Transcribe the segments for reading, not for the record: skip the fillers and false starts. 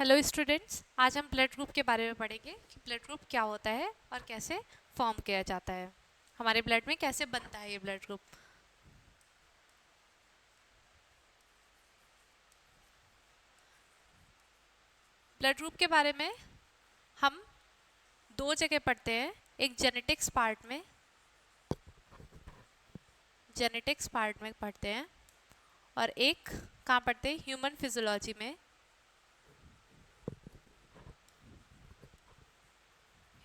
Hello students, आज हम blood group के बारे में पढ़ेंगे कि ब्लड ग्रुप क्या होता है और कैसे फॉर्म किया जाता है। हमारे ब्लड में कैसे बनता है ये ब्लड ग्रुप। ब्लड ग्रुप के बारे में हम दो जगह पढ़ते हैं, एक जेनेटिक्स पार्ट में पढ़ते हैं और एक कहाँ पढ़ते हैं, ह्यूमन फिजियोलॉजी में।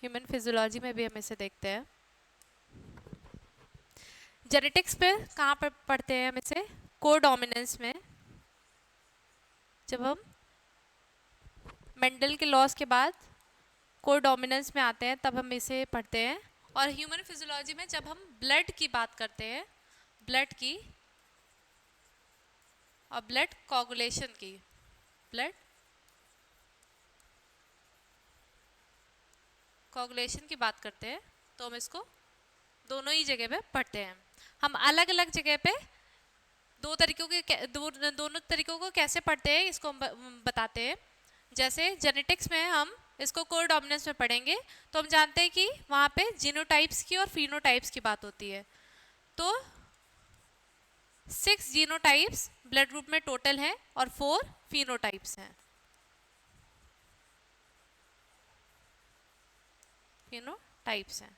ह्यूमन फिजियोलॉजी में भी हम इसे देखते हैं। जेनेटिक्स पे कहाँ पर पढ़ते हैं हम इसे, कोडोमिनेंस में। जब हम मेंडल के लॉज के बाद कोडोमिनेंस में आते हैं तब हम इसे पढ़ते हैं। और ह्यूमन फिजियोलॉजी में जब हम ब्लड की बात करते हैं, ब्लड की और ब्लड कोगुलेशन की, ब्लड कोगुलेशन की बात करते हैं तो हम इसको दोनों ही जगह पे पढ़ते हैं। हम अलग अलग जगह पे दोनों तरीकों को कैसे पढ़ते हैं इसको हम बताते हैं। जैसे जेनेटिक्स में हम इसको कोडोमिनेंस में पढ़ेंगे तो हम जानते हैं कि वहाँ पे जीनोटाइप्स की और फिनोटाइप्स की बात होती है। तो 6 जीनोटाइप्स ब्लड ग्रुप में टोटल हैं और 4 फिनोटाइप्स हैं। फिनोटाइप्स हैं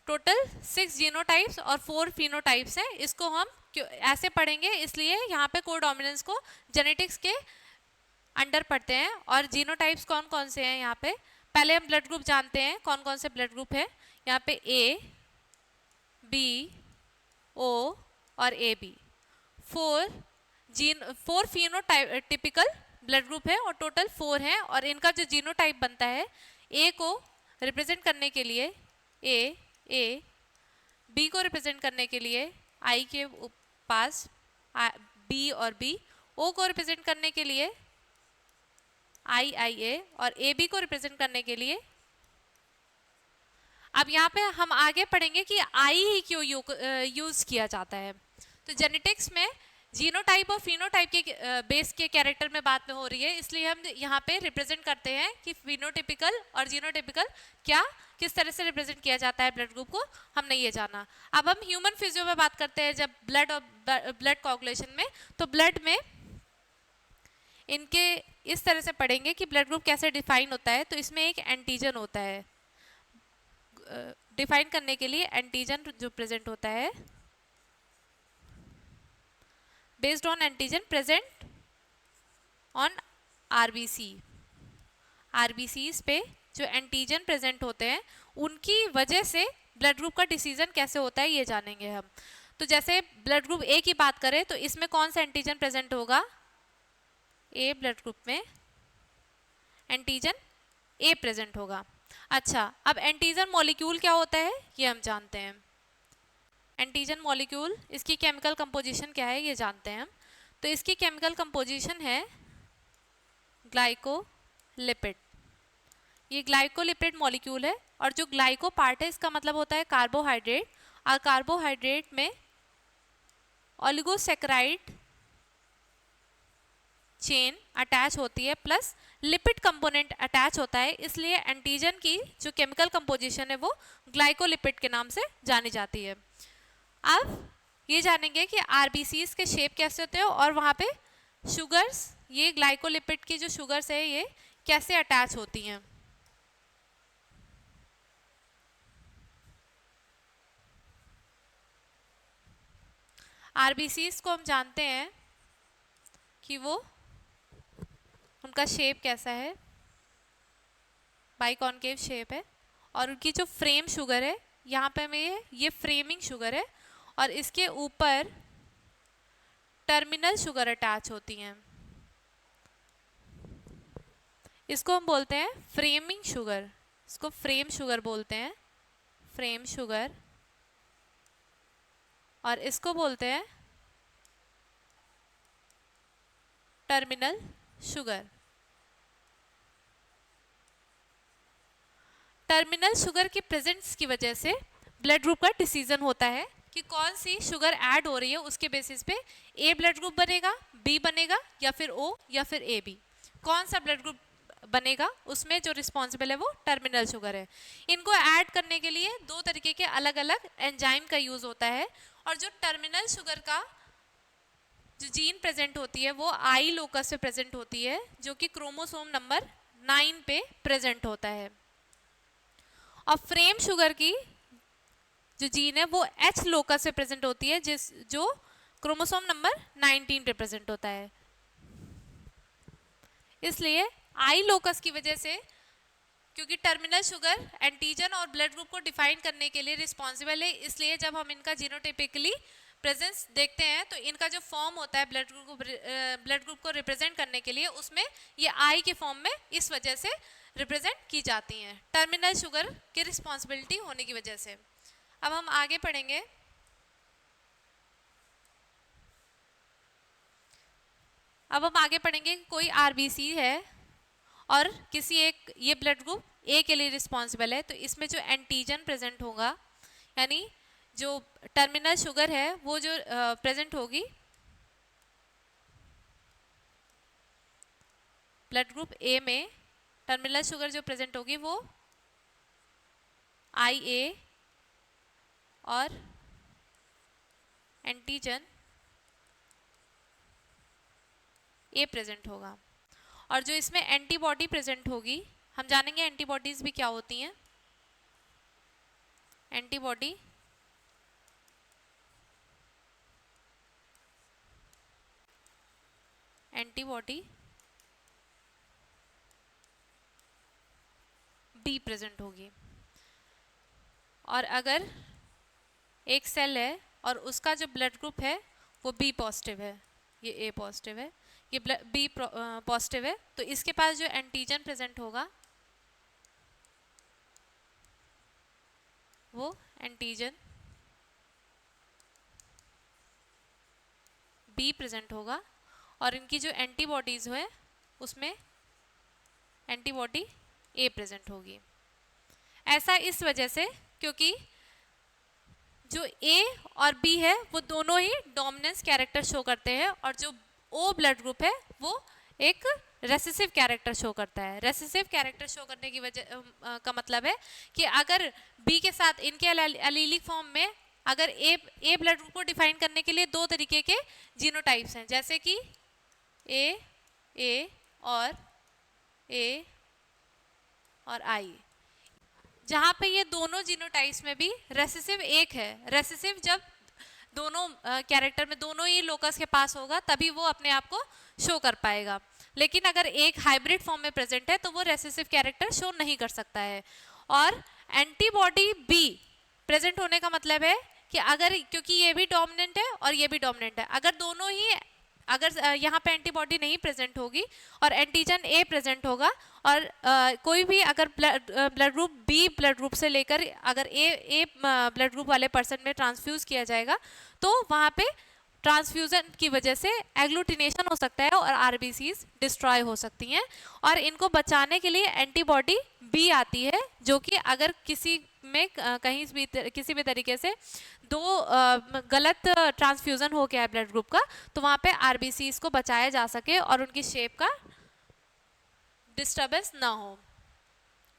टोटल 6 जीनोटाइप्स और 4 फिनोटाइप्स हैं। इसको हम क्यों ऐसे पढ़ेंगे, इसलिए यहाँ पे कोडोमिनेंस को जेनेटिक्स के अंडर पढ़ते हैं। और जीनोटाइप्स कौन कौन से हैं यहाँ पे, पहले हम ब्लड ग्रुप जानते हैं कौन कौन से ब्लड ग्रुप है। यहाँ पे ए, बी, ओ और ए बी, 4 फिनोटाइपिकल ब्लड ग्रुप है और टोटल 4 हैं। और इनका जो जीनोटाइप बनता है, ए को रिप्रेजेंट करने के लिए ए, बी को रिप्रेजेंट करने के लिए आई के पास बी और बी, ओ को रिप्रेजेंट करने के लिए आई ए और ए बी को रिप्रेजेंट करने के लिए। अब यहाँ पे हम आगे पढ़ेंगे कि आई ही क्यों यूज किया जाता है। तो जेनेटिक्स में जीनोटाइप और फिनोटाइप के बेस के कैरेक्टर में बात में हो रही है, इसलिए हम यहाँ पे रिप्रेजेंट करते हैं कि फिनोटिपिकल और जीनोटिपिकल क्या किस तरह से रिप्रेजेंट किया जाता है ब्लड ग्रुप को, हमने ये जाना। अब हम ह्यूमन फिजियो में बात करते हैं, जब ब्लड कोगुलेशन में, तो ब्लड में इनके इस तरह से पढ़ेंगे कि ब्लड ग्रुप कैसे डिफाइन होता है। तो इसमें एक एंटीजन होता है, डिफाइन करने के लिए एंटीजन जो प्रेजेंट होता है, based on antigen present on RBC. RBCs पे जो एंटीजन प्रेजेंट होते हैं उनकी वजह से ब्लड ग्रुप का डिसीजन कैसे होता है ये जानेंगे हम। तो जैसे ब्लड ग्रुप ए की बात करें तो इसमें कौन सा एंटीजन प्रेजेंट होगा, ए ब्लड ग्रुप में एंटीजन ए प्रेजेंट होगा। अच्छा, अब एंटीजन मॉलिक्यूल क्या होता है ये हम जानते हैं। एंटीजन मॉलिक्यूल, इसकी केमिकल कंपोजिशन क्या है ये जानते हैं हम। तो इसकी केमिकल कंपोजिशन है ग्लाइकोलिपिड। ये ग्लाइकोलिपिड मॉलिक्यूल है और जो ग्लाइको पार्ट है इसका मतलब होता है कार्बोहाइड्रेट, और कार्बोहाइड्रेट में ओलिगोसैकेराइड चेन अटैच होती है प्लस लिपिड कंपोनेंट अटैच होता है, इसलिए एंटीजन की जो केमिकल कंपोजिशन है वो ग्लाइकोलिपिड के नाम से जानी जाती है। अब ये जानेंगे कि आरबीसीज के शेप कैसे होते हैं और वहाँ पे शुगर्स, ये ग्लाइकोलिपिड की जो शुगर्स है ये कैसे अटैच होती हैं। आरबीसीज को हम जानते हैं कि वो उनका शेप कैसा है, बाइकॉनकेव शेप है। और उनकी जो फ्रेम शुगर है यहाँ पे हमें ये फ्रेमिंग शुगर है और इसके ऊपर टर्मिनल शुगर अटैच होती हैं। इसको हम बोलते हैं फ्रेमिंग शुगर, इसको फ्रेम शुगर बोलते हैं, फ्रेम शुगर। और इसको बोलते हैं टर्मिनल शुगर। टर्मिनल शुगर की प्रेजेंस की वजह से ब्लड ग्रुप का डिसीजन होता है कि कौन सी शुगर ऐड हो रही है, उसके बेसिस पे ए ब्लड ग्रुप बनेगा, बी बनेगा, या फिर ओ या फिर ए बी। कौन सा ब्लड ग्रुप बनेगा उसमें जो रिस्पॉन्सिबल है वो टर्मिनल शुगर है। इनको ऐड करने के लिए दो तरीके के अलग अलग एंजाइम का यूज होता है, और जो टर्मिनल शुगर का जो जीन प्रेजेंट होती है वो आई लोकस पे प्रेजेंट होती है, जो कि क्रोमोसोम नंबर 9 पे प्रेजेंट होता है। और फ्रेम शुगर की जो जीन है वो एच लोकस से प्रेजेंट होती है, जो क्रोमोसोम नंबर 19 पे प्रेजेंट होता है। इसलिए आई लोकस की वजह से, क्योंकि टर्मिनल शुगर एंटीजन और ब्लड ग्रुप को डिफाइन करने के लिए रिस्पॉन्सिबल है, इसलिए जब हम इनका जीनोटाइपिकली प्रेजेंस देखते हैं तो इनका जो फॉर्म होता है ब्लड ग्रुप को रिप्रेजेंट करने के लिए, उसमें ये आई के फॉर्म में इस वजह से रिप्रेजेंट की जाती हैं, टर्मिनल शुगर की रिस्पॉन्सिबिलिटी होने की वजह से। अब हम आगे पढ़ेंगे। अब हम आगे पढ़ेंगे कोई आरबीसी है और किसी एक ये ब्लड ग्रुप ए के लिए रिस्पॉन्सिबल है, तो इसमें जो एंटीजन प्रेजेंट होगा, यानी जो टर्मिनल शुगर है वो जो प्रेजेंट होगी ब्लड ग्रुप ए में, टर्मिनल शुगर जो प्रेजेंट होगी वो आई ए और एंटीजन ए प्रेजेंट होगा। और जो इसमें एंटीबॉडी प्रेजेंट होगी, हम जानेंगे एंटीबॉडीज भी क्या होती हैं। एंटीबॉडी बी प्रेजेंट होगी। और अगर एक सेल है और उसका जो ब्लड ग्रुप है वो बी पॉजिटिव है, ये ए पॉजिटिव है, ये बी पॉजिटिव है, तो इसके पास जो एंटीजन प्रेजेंट होगा वो एंटीजन बी प्रेजेंट होगा, और इनकी जो एंटीबॉडीज है उसमें एंटीबॉडी ए प्रेजेंट होगी। ऐसा इस वजह से क्योंकि जो ए और बी है वो दोनों ही डोमिनेंस कैरेक्टर शो करते हैं, और जो ओ ब्लड ग्रुप है वो एक रेसेसिव कैरेक्टर शो करता है। रेसेसिव कैरेक्टर शो करने की वजह का मतलब है कि अगर बी के साथ इनके एलीलिक फॉर्म में अगर ए ब्लड ग्रुप को डिफाइन करने के लिए दो तरीके के जीनोटाइप्स हैं, जैसे कि ए और आई, जहाँ पे ये दोनों जीनोटाइप्स में भी रेसेसिव एक है। रेसेसिव जब दोनों कैरेक्टर में दोनों ही लोकस के पास होगा तभी वो अपने आप को शो कर पाएगा, लेकिन अगर एक हाइब्रिड फॉर्म में प्रेजेंट है तो वो रेसेसिव कैरेक्टर शो नहीं कर सकता है। और एंटीबॉडी बी प्रेजेंट होने का मतलब है कि अगर, क्योंकि ये भी डोमिनेंट है और ये भी डोमिनेंट है, अगर दोनों ही, अगर यहाँ पे एंटीबॉडी नहीं प्रेजेंट होगी और एंटीजन ए प्रेजेंट होगा, और कोई भी अगर blood group B blood group से लेकर अगर ए ब्लड ग्रुप वाले पर्सन में ट्रांसफ्यूज किया जाएगा तो वहाँ पे ट्रांसफ्यूजन की वजह से एग्लूटिनेशन हो सकता है और आरबीसीज डिस्ट्रॉय हो सकती हैं, और इनको बचाने के लिए एंटीबॉडी बी आती है, जो कि अगर किसी में कहीं भी किसी भी तरीके से दो गलत ट्रांसफ्यूजन हो गया है ब्लड ग्रुप का, तो वहाँ पे आरबीसीज को बचाया जा सके और उनकी शेप का डिस्टर्बेंस ना हो,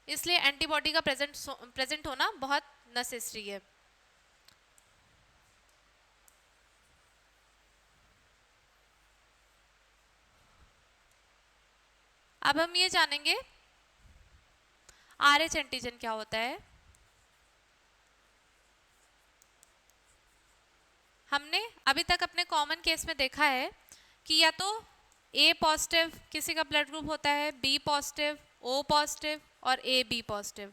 इसलिए एंटीबॉडी का प्रेजेंट होना बहुत नेसेसरी है। अब हम ये जानेंगे आरएच एंटीजन क्या होता है। हमने अभी तक अपने कॉमन केस में देखा है कि या तो ए पॉजिटिव किसी का ब्लड ग्रुप होता है, बी पॉजिटिव, ओ पॉजिटिव और ए बी पॉजिटिव,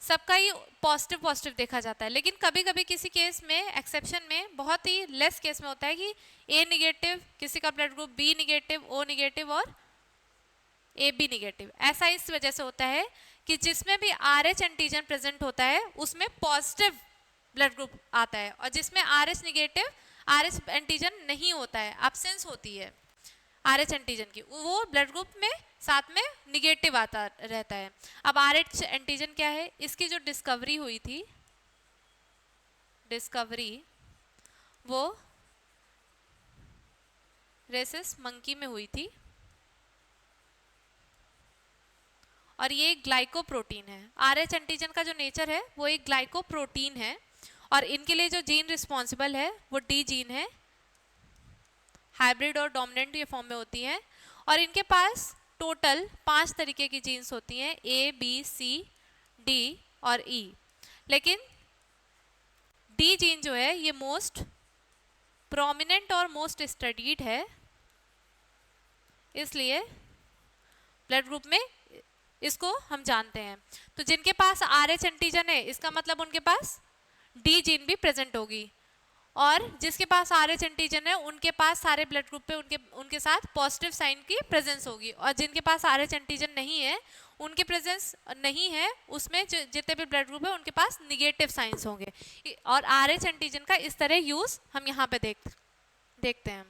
सबका ही पॉजिटिव पॉजिटिव देखा जाता है। लेकिन कभी कभी किसी केस में, एक्सेप्शन में, बहुत ही लेस केस में होता है कि ए निगेटिव किसी का blood group, B negative, O negative और ए बी निगेटिव। ऐसा इस वजह से होता है कि जिसमें भी आरएच एंटीजन प्रेजेंट होता है उसमें पॉजिटिव ब्लड ग्रुप आता है, और जिसमें आरएच निगेटिव, आरएच एंटीजन नहीं होता है, एब्सेंस होती है आरएच एंटीजन की, वो ब्लड ग्रुप में साथ में निगेटिव आता रहता है। अब आरएच एंटीजन क्या है, इसकी जो डिस्कवरी हुई थी, डिस्कवरी वो रेसिस मंकी में हुई थी और ये ग्लाइकोप्रोटीन है। RH एंटीजन का जो नेचर है वो एक ग्लाइकोप्रोटीन है और इनके लिए जो जीन रिस्पॉन्सिबल है वो D जीन है। हाइब्रिड और डोमिनेंट ये फॉर्म में होती हैं और इनके पास टोटल 5 तरीके की जीन्स होती हैं, A, B, C, D और E। लेकिन D जीन जो है ये मोस्ट प्रोमिनेंट और मोस्ट स्टडीड है, इसलिए ब्लड ग्रुप में इसको हम जानते हैं। तो जिनके पास RH एंटीजन है इसका मतलब उनके पास D जीन भी प्रेजेंट होगी और जिसके पास RH एंटीजन है उनके पास सारे ब्लड ग्रुप पे उनके साथ पॉजिटिव साइन की प्रेजेंस होगी और जिनके पास RH एंटीजन नहीं है उनके प्रेजेंस नहीं है उसमें जितने भी ब्लड ग्रुप है उनके पास निगेटिव साइंस होंगे और RH एंटीजन का इस तरह यूज हम यहाँ पे देखते हैं।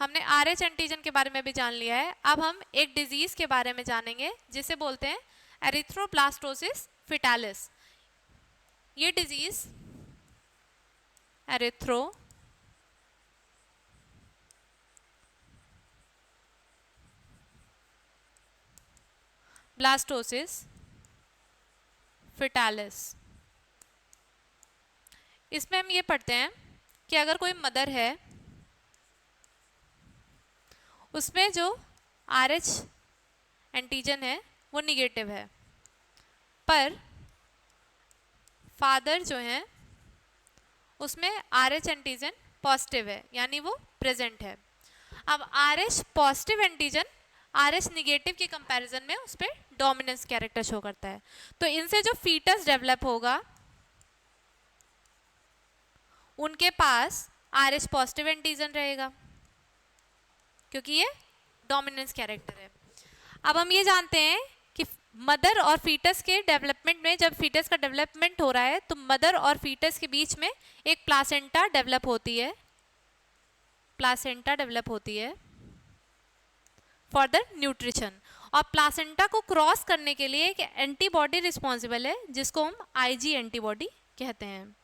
हमने RH एंटीजन के बारे में भी जान लिया है। अब हम एक डिजीज के बारे में जानेंगे जिसे बोलते हैं एरिथ्रोब्लास्टोसिस फिटालिस। ये डिजीज एरिथ्रोब्लास्टोसिस फिटालिस, इसमें हम ये पढ़ते हैं कि अगर कोई मदर है उसमें जो RH एंटीजन है वो निगेटिव है पर फादर जो है उसमें RH एंटीजन पॉजिटिव है यानी वो प्रेजेंट है। अब RH positive antigen RH negative के कंपैरिजन में उस पर डोमिनेंस कैरेक्टर शो करता है। तो इनसे जो फीटस डेवलप होगा उनके पास RH पॉजिटिव एंटीजन रहेगा क्योंकि ये डोमिनेंस कैरेक्टर है। अब हम ये जानते हैं कि मदर और फीटस के डेवलपमेंट में जब फीटस का डेवलपमेंट हो रहा है तो मदर और फीटस के बीच में एक प्लासेंटा डेवलप होती है, प्लासेंटा डेवलप होती है फॉर द न्यूट्रिशन और प्लासेंटा को क्रॉस करने के लिए एक एंटीबॉडी रिस्पॉन्सिबल है जिसको हम IG एंटीबॉडी कहते हैं।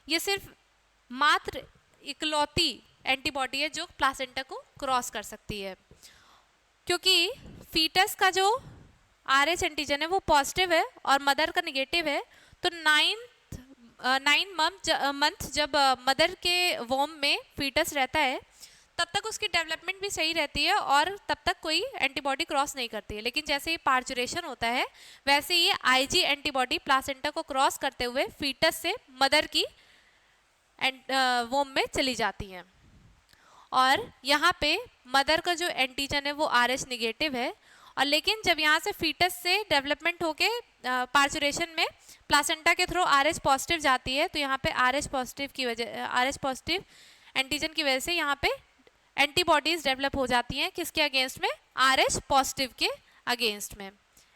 ये सिर्फ मात्र इकलौती एंटीबॉडी है जो प्लासेंटा को क्रॉस कर सकती है। क्योंकि फीटस का जो RH एंटीजन है वो पॉजिटिव है और मदर का निगेटिव है तो 9 मंथ जब मदर के वोम में फीटस रहता है तब तक उसकी डेवलपमेंट भी सही रहती है और तब तक कोई एंटीबॉडी क्रॉस नहीं करती है। लेकिन जैसे ही पार्चुरेशन होता है वैसे ही IG एंटीबॉडी प्लासेंटा को क्रॉस करते हुए फीटस से मदर की वोम में चली जाती हैं और यहाँ पे मदर का जो एंटीजन है वो RH निगेटिव है और लेकिन जब यहाँ से फीटस से डेवलपमेंट होके पार्चुरेशन में प्लासेंटा के थ्रू RH पॉजिटिव जाती है तो यहाँ पे RH पॉजिटिव एंटीजन की वजह से यहाँ पे एंटीबॉडीज डेवलप हो जाती हैं किसके अगेंस्ट में, RH पॉजिटिव के अगेंस्ट में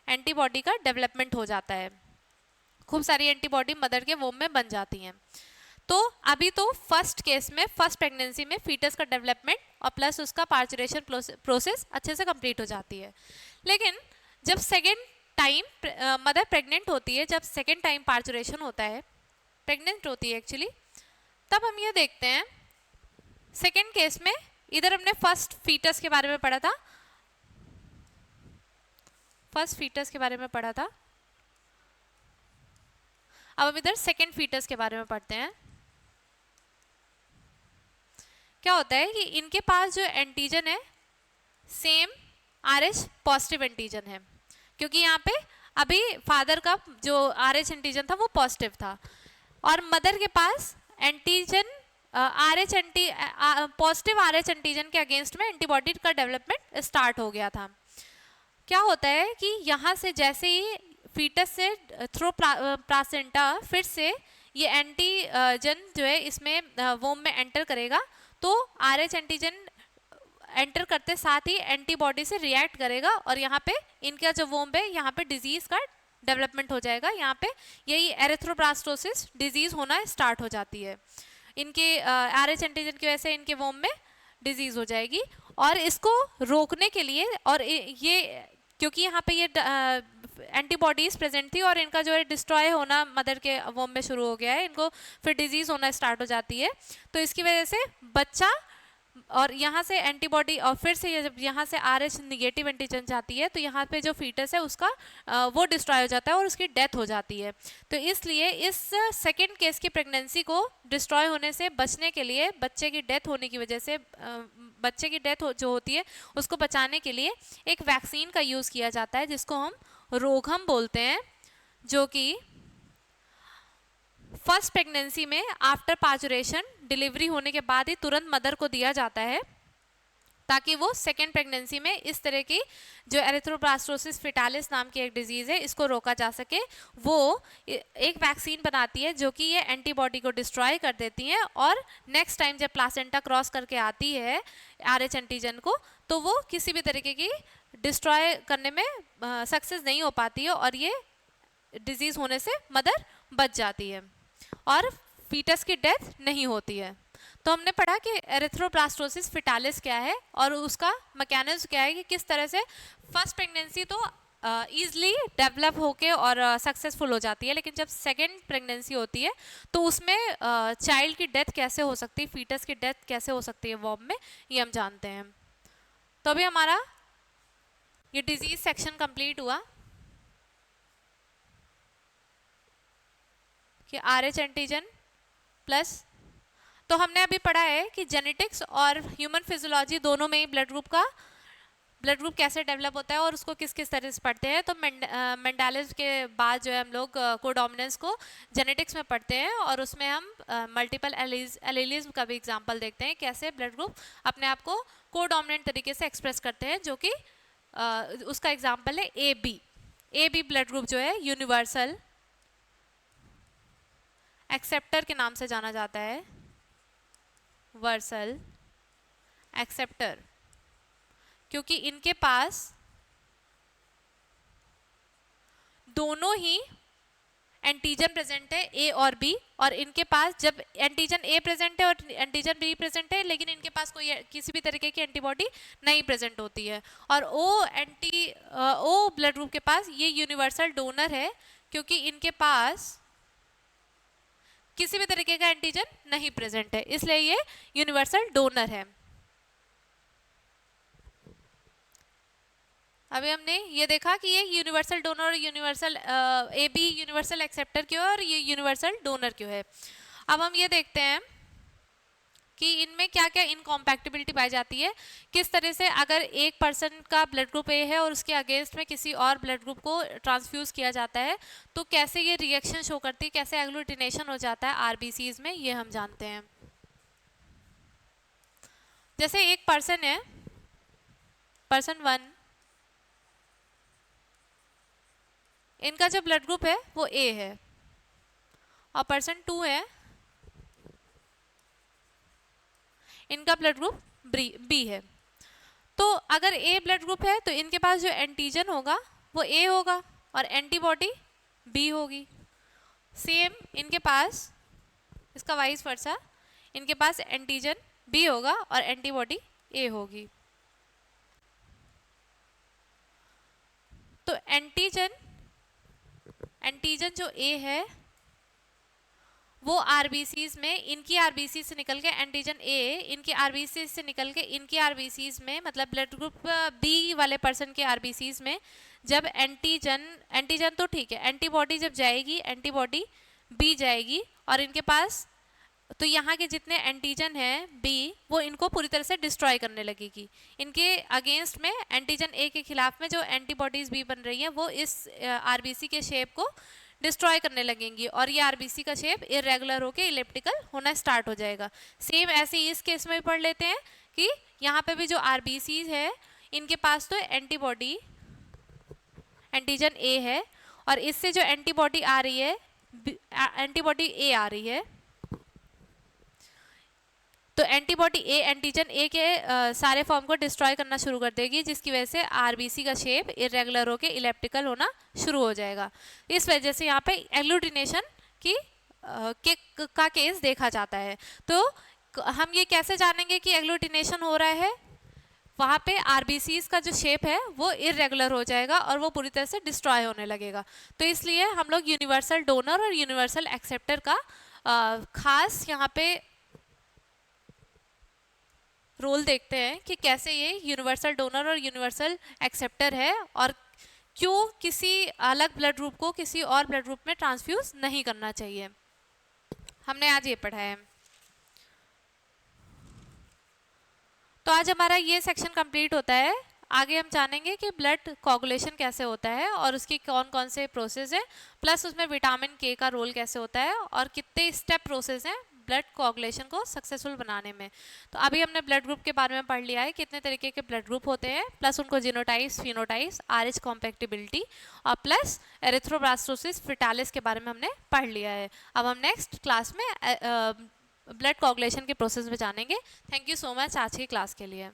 एंटीबॉडी का डेवलपमेंट हो जाता है। खूब सारी एंटीबॉडी मदर के वोम में बन जाती हैं। तो अभी तो फर्स्ट केस में फर्स्ट प्रेगनेंसी में फीटस का डेवलपमेंट और प्लस उसका पार्चुरेशन प्रोसेस अच्छे से कंप्लीट हो जाती है। लेकिन जब सेकेंड टाइम मदर प्रेग्नेंट होती है, जब सेकेंड टाइम पार्चुरेशन होता है, प्रेग्नेंट होती है एक्चुअली, तब हम ये देखते हैं सेकेंड केस में इधर हमने फर्स्ट फीटस के बारे में पढ़ा था, फर्स्ट फीटस के बारे में पढ़ा था, अब हम इधर सेकेंड फीटस के बारे में पढ़ते हैं। क्या होता है कि इनके पास जो एंटीजन है सेम RH पॉजिटिव एंटीजन है क्योंकि यहाँ पे अभी फादर का जो RH एंटीजन था वो पॉजिटिव था और मदर के पास एंटीजन पॉजिटिव RH एंटीजन के अगेंस्ट में एंटीबॉडी का डेवलपमेंट स्टार्ट हो गया था। क्या होता है कि यहाँ से जैसे ही फीटस से थ्रू प्लासेंटा फिर से ये एंटीजन जो है इसमें वोम में एंटर करेगा तो RH एंटीजन एंटर करते साथ ही एंटीबॉडी से रिएक्ट करेगा और यहाँ पे इनका जो वोम है यहाँ पे डिजीज का डेवलपमेंट हो जाएगा। यहाँ पे यही एरिथ्रोब्लास्टोसिस डिजीज होना स्टार्ट हो जाती है। इनके RH एंटीजन की वजह से इनके वोम में डिजीज हो जाएगी और इसको रोकने के लिए और ये क्योंकि यहाँ पे ये एंटीबॉडीज प्रेजेंट थी और इनका जो है डिस्ट्रॉय होना मदर के वोम में शुरू हो गया है, इनको फिर डिजीज होना स्टार्ट हो जाती है। तो इसकी वजह से बच्चा, और यहाँ से एंटीबॉडी, और फिर से जब यहाँ से RH निगेटिव एंटीजन जाती है तो यहाँ पे जो फीटस है उसका वो डिस्ट्रॉय हो जाता है और उसकी डेथ हो जाती है। तो इसलिए इस सेकेंड केस की प्रेगनेंसी को डिस्ट्रॉय होने से बचने के लिए, बच्चे की डेथ होने की वजह से, बच्चे की डेथ जो होती है उसको बचाने के लिए एक वैक्सीन का यूज़ किया जाता है जिसको हम रोगहम बोलते हैं, जो कि फर्स्ट प्रेगनेंसी में आफ्टर पार्चुरेशन, डिलीवरी होने के बाद ही तुरंत मदर को दिया जाता है ताकि वो सेकेंड प्रेगनेंसी में इस तरह की जो एरिथ्रोब्लास्टोसिस फेटालिस नाम की एक डिजीज़ है इसको रोका जा सके। वो एक वैक्सीन बनाती है जो कि ये एंटीबॉडी को डिस्ट्रॉय कर देती है और नेक्स्ट टाइम जब प्लासेंटा क्रॉस करके आती है RH एंटीजन को तो वो किसी भी तरीके की डिस्ट्रॉय करने में सक्सेस नहीं हो पाती है और ये डिजीज़ होने से मदर बच जाती है और फीटस की डेथ नहीं होती है। तो हमने पढ़ा कि एरिथ्रोब्लास्टोसिस फेटालिस क्या है और उसका मैकेनिज्म क्या है कि किस तरह से फर्स्ट प्रेगनेंसी तो ईजिली डेवलप होके और सक्सेसफुल हो जाती है, लेकिन जब सेकेंड प्रेगनेंसी होती है तो उसमें चाइल्ड की डेथ कैसे हो सकती है, फीटस की डेथ कैसे हो सकती है वॉर्म में, ये हम जानते हैं। तो अभी हमारा ये डिजीज सेक्शन कंप्लीट हुआ कि RH एंटीजन प्लस, तो हमने अभी पढ़ा है कि जेनेटिक्स और ह्यूमन फिजियोलॉजी दोनों में ही ब्लड ग्रुप कैसे डेवलप होता है और उसको किस किस तरह से पढ़ते हैं। तो मेंडालिस के बाद जो है हम लोग कोडोमिनेंस को जेनेटिक्स में पढ़ते हैं और उसमें हम मल्टीपल एलीलिज्म का भी एग्जांपल देखते हैं, कैसे ब्लड ग्रुप अपने आप को कोडोमिनेंट तरीके से एक्सप्रेस करते हैं, जो कि उसका एग्जांपल है AB ब्लड ग्रुप जो है यूनिवर्सल एक्सेप्टर के नाम से जाना जाता है, वर्सल एक्सेप्टर, क्योंकि इनके पास दोनों ही एंटीजन प्रेजेंट है A और B, और इनके पास जब एंटीजन A प्रेजेंट है और एंटीजन B प्रेजेंट है लेकिन इनके पास कोई किसी भी तरीके की एंटीबॉडी नहीं प्रेजेंट होती है, और O ब्लड ग्रुप के पास ये यूनिवर्सल डोनर है क्योंकि इनके पास किसी भी तरीके का एंटीजन नहीं प्रेजेंट है, इसलिए ये यूनिवर्सल डोनर है। अभी हमने ये देखा कि ये यूनिवर्सल डोनर और यूनिवर्सल AB यूनिवर्सल एक्सेप्टर क्यों है और ये यूनिवर्सल डोनर क्यों है। अब हम ये देखते हैं कि इनमें क्या क्या इनकॉम्पैटिबिलिटी पाई जाती है, किस तरह से अगर एक पर्सन का ब्लड ग्रुप A है और उसके अगेंस्ट में किसी और ब्लड ग्रुप को ट्रांसफ्यूज किया जाता है तो कैसे ये रिएक्शन शो करती है, कैसे एग्लूटिनेशन हो जाता है RBCs में, ये हम जानते हैं। जैसे एक पर्सन है, पर्सन 1, इनका जो ब्लड ग्रुप है वो A है और पर्सन 2 है, इनका ब्लड ग्रुप B है। तो अगर A ब्लड ग्रुप है तो इनके पास जो एंटीजन होगा वो A होगा और एंटीबॉडी B होगी। सेम इनके पास, इसका वाइस वर्सा, इनके पास एंटीजन B होगा और एंटीबॉडी A होगी। तो एंटीजन जो A है वो RBCs में, इनकी RBC से निकल के एंटीजन A इनकी RBC से निकल के इनकी RBCs में, मतलब ब्लड ग्रुप B वाले पर्सन के RBCs में जब एंटीजन तो ठीक है, एंटीबॉडी जब जाएगी, एंटीबॉडी B जाएगी और इनके पास तो यहाँ के जितने एंटीजन हैं B वो इनको पूरी तरह से डिस्ट्रॉय करने लगेगी। इनके अगेंस्ट में एंटीजन A के खिलाफ में जो एंटीबॉडीज B बन रही हैं वो इस RBC के शेप को डिस्ट्रॉय करने लगेंगी और ये RBC का शेप इरेगुलर होके इलिप्टिकल होना स्टार्ट हो जाएगा। सेम ऐसे ही इस केस में भी पढ़ लेते हैं कि यहाँ पे भी जो RBC है इनके पास तो एंटीबॉडी, एंटीजन A है और इससे जो एंटीबॉडी आ रही है, एंटीबॉडी A आ रही है, तो एंटीबॉडी A एंटीजन A के सारे फॉर्म को डिस्ट्रॉय करना शुरू कर देगी, जिसकी वजह से RBC का शेप इरेगुलर होके इलिप्टिकल होना शुरू हो जाएगा। इस वजह से यहाँ पे एग्लूटिनेशन का केस देखा जाता है। तो हम ये कैसे जानेंगे कि एग्लूटिनेशन हो रहा है? वहाँ पे आरबीसीज का जो शेप है वो इरेगुलर हो जाएगा और वो पूरी तरह से डिस्ट्रॉय होने लगेगा। तो इसलिए हम लोग यूनिवर्सल डोनर और यूनिवर्सल एक्सेप्टर का खास यहाँ पे रोल देखते हैं कि कैसे ये यूनिवर्सल डोनर और यूनिवर्सल एक्सेप्टर है और क्यों किसी अलग ब्लड ग्रुप को किसी और ब्लड ग्रुप में ट्रांसफ्यूज नहीं करना चाहिए। हमने आज ये पढ़ा है। तो आज हमारा ये सेक्शन कंप्लीट होता है। आगे हम जानेंगे कि ब्लड कोगुलेशन कैसे होता है और उसकी कौन कौन से प्रोसेस है, प्लस उसमें विटामिन के का रोल कैसे होता है और कितने स्टेप प्रोसेस हैं ब्लड कोगुलेशन को सक्सेसफुल बनाने में। तो अभी हमने ब्लड ग्रुप के बारे में पढ़ लिया है, कितने तरीके के ब्लड ग्रुप होते हैं, प्लस उनको जीनोटाइप्स, फिनोटाइप्स, आरएच कॉम्पैक्टिबिलिटी और प्लस एरिथ्रोब्लास्टोसिस फेटालिस के बारे में हमने पढ़ लिया है। अब हम नेक्स्ट क्लास में ब्लड कोगुलेशन के प्रोसेस में जानेंगे। थैंक यू सो मच आज की क्लास के लिए।